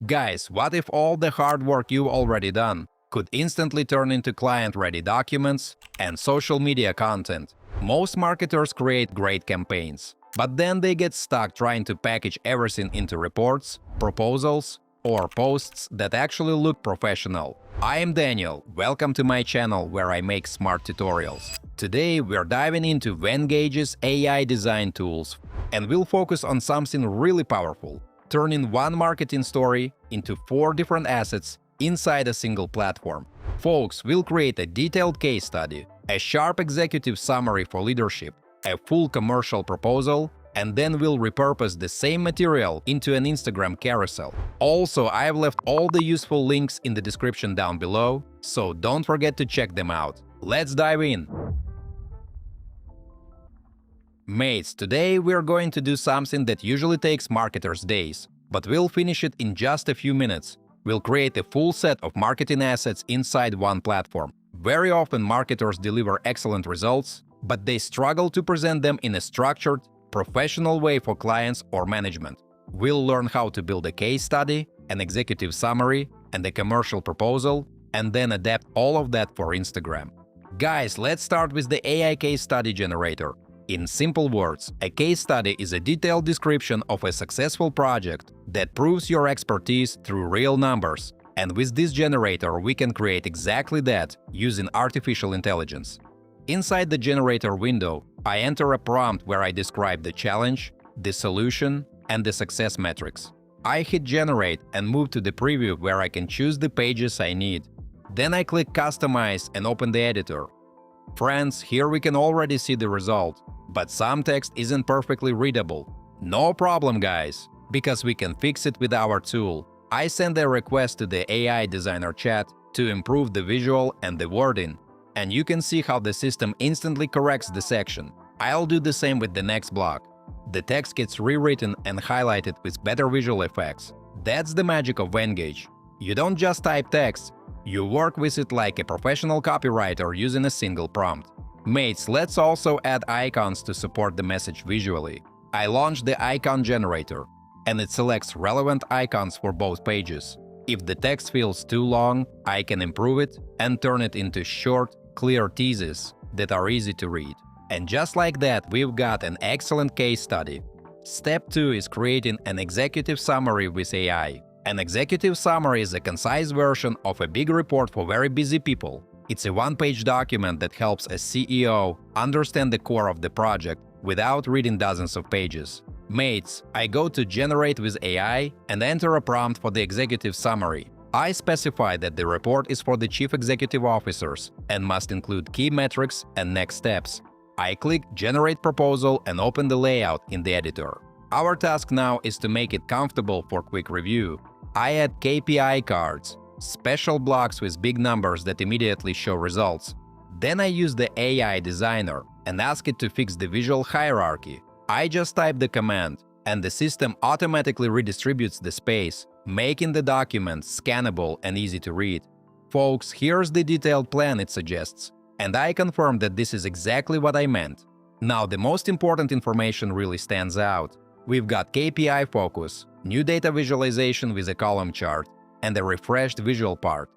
Guys, what if all the hard work you've already done could instantly turn into client-ready documents and social media content? Most marketers create great campaigns, but then they get stuck trying to package everything into reports, proposals, or posts that actually look professional. I am Daniel, welcome to my channel where I make smart tutorials. Today we're diving into Vengage's AI design tools, and we'll focus on something really powerful: turning one marketing story into 4 different assets inside a single platform. Folks, we'll create a detailed case study, a sharp executive summary for leadership, a full commercial proposal, and then we'll repurpose the same material into an Instagram carousel. Also, I've left all the useful links in the description down below, so don't forget to check them out. Let's dive in! Mates, today we're going to do something that usually takes marketers days, but we'll finish it in just a few minutes. We'll create a full set of marketing assets inside one platform. Very often marketers deliver excellent results, but they struggle to present them in a structured, professional way for clients or management. We'll learn how to build a case study, an executive summary, and a commercial proposal, and then adapt all of that for Instagram. Guys, let's start with the AI case study generator. In simple words, a case study is a detailed description of a successful project that proves your expertise through real numbers. And with this generator, we can create exactly that using artificial intelligence. Inside the generator window, I enter a prompt where I describe the challenge, the solution, and the success metrics. I hit generate and move to the preview where I can choose the pages I need. Then I click customize and open the editor. Friends, here we can already see the result, but some text isn't perfectly readable. No problem, guys, because we can fix it with our tool. I send a request to the AI designer chat to improve the visual and the wording, and you can see how the system instantly corrects the section. I'll do the same with the next block. The text gets rewritten and highlighted with better visual effects. That's the magic of Venngage. You don't just type text, you work with it like a professional copywriter using a single prompt. Mates, let's also add icons to support the message visually. I launched the icon generator, and it selects relevant icons for both pages. If the text feels too long, I can improve it and turn it into short, clear teases that are easy to read. And just like that, we've got an excellent case study. Step 2 is creating an executive summary with AI. An executive summary is a concise version of a big report for very busy people. It's a one-page document that helps a CEO understand the core of the project without reading dozens of pages. Mates, I go to Generate with AI and enter a prompt for the executive summary. I specify that the report is for the chief executive officers and must include key metrics and next steps. I click Generate Proposal and open the layout in the editor. Our task now is to make it comfortable for quick review. I add KPI cards, special blocks with big numbers that immediately show results. Then I use the AI designer and ask it to fix the visual hierarchy. I just type the command, and the system automatically redistributes the space, making the document scannable and easy to read. Folks, here's the detailed plan it suggests, and I confirm that this is exactly what I meant. Now the most important information really stands out. We've got KPI focus, new data visualization with a column chart, and a refreshed visual part.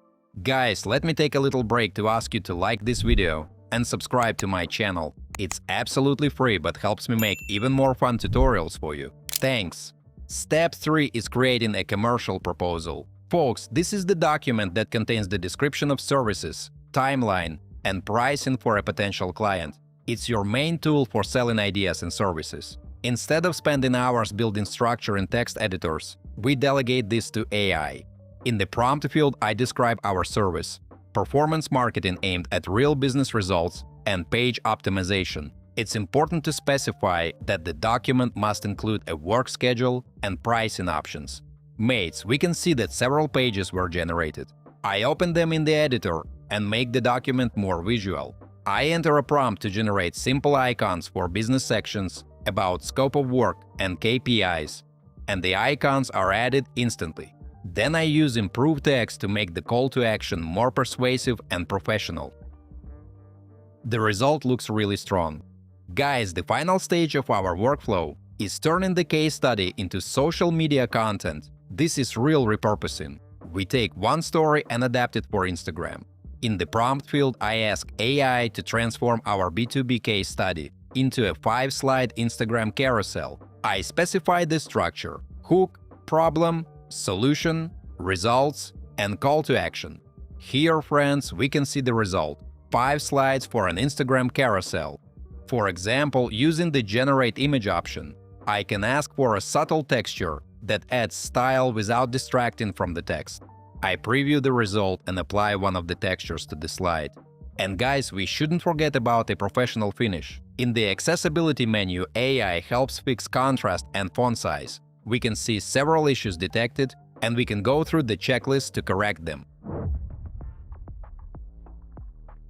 Guys, let me take a little break to ask you to like this video and subscribe to my channel. It's absolutely free but helps me make even more fun tutorials for you. Thanks! Step 3 is creating a commercial proposal. Folks, this is the document that contains the description of services, timeline, and pricing for a potential client. It's your main tool for selling ideas and services. Instead of spending hours building structure in text editors, we delegate this to AI. In the prompt field, I describe our service: performance marketing aimed at real business results and page optimization. It's important to specify that the document must include a work schedule and pricing options. Mates, we can see that several pages were generated. I open them in the editor and make the document more visual. I enter a prompt to generate simple icons for business sections, about scope of work, and KPIs, and the icons are added instantly. Then I use improved text to make the call to action more persuasive and professional. The result looks really strong. Guys, the final stage of our workflow is turning the case study into social media content This is real repurposing. We take one story and adapt it for Instagram. In the prompt field, I ask AI to transform our B2B case study into a 5-slide Instagram carousel. I specify the structure: hook, problem, solution, results, and call to action. Here, friends, we can see the result: 5 slides for an Instagram carousel. For example, using the Generate Image option, I can ask for a subtle texture that adds style without distracting from the text. I preview the result and apply one of the textures to the slide. And guys, we shouldn't forget about a professional finish. In the accessibility menu, AI helps fix contrast and font size. We can see several issues detected, and we can go through the checklist to correct them.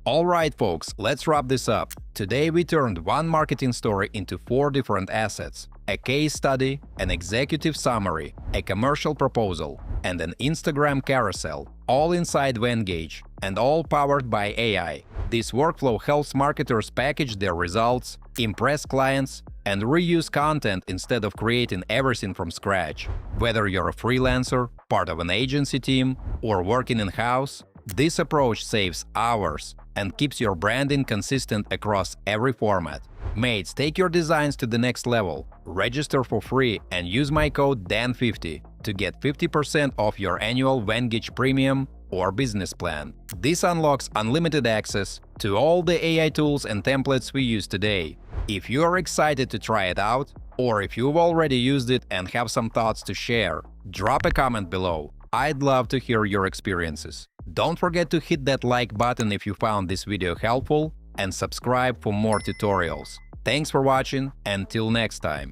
Alright folks, let's wrap this up. Today we turned one marketing story into 4 different assets: a case study, an executive summary, a commercial proposal, and an Instagram carousel, all inside Venngage, and all powered by AI. This workflow helps marketers package their results, impress clients, and reuse content instead of creating everything from scratch. Whether you're a freelancer, part of an agency team, or working in-house, this approach saves hours and keeps your branding consistent across every format. Mates, take your designs to the next level. Register for free and use my code DAN50 to get 50% off your annual Venngage Premium or business plan. This unlocks unlimited access to all the AI tools and templates we use today. If you are excited to try it out, or if you've already used it and have some thoughts to share, drop a comment below. I'd love to hear your experiences. Don't forget to hit that like button if you found this video helpful, and subscribe for more tutorials. Thanks for watching, and till next time.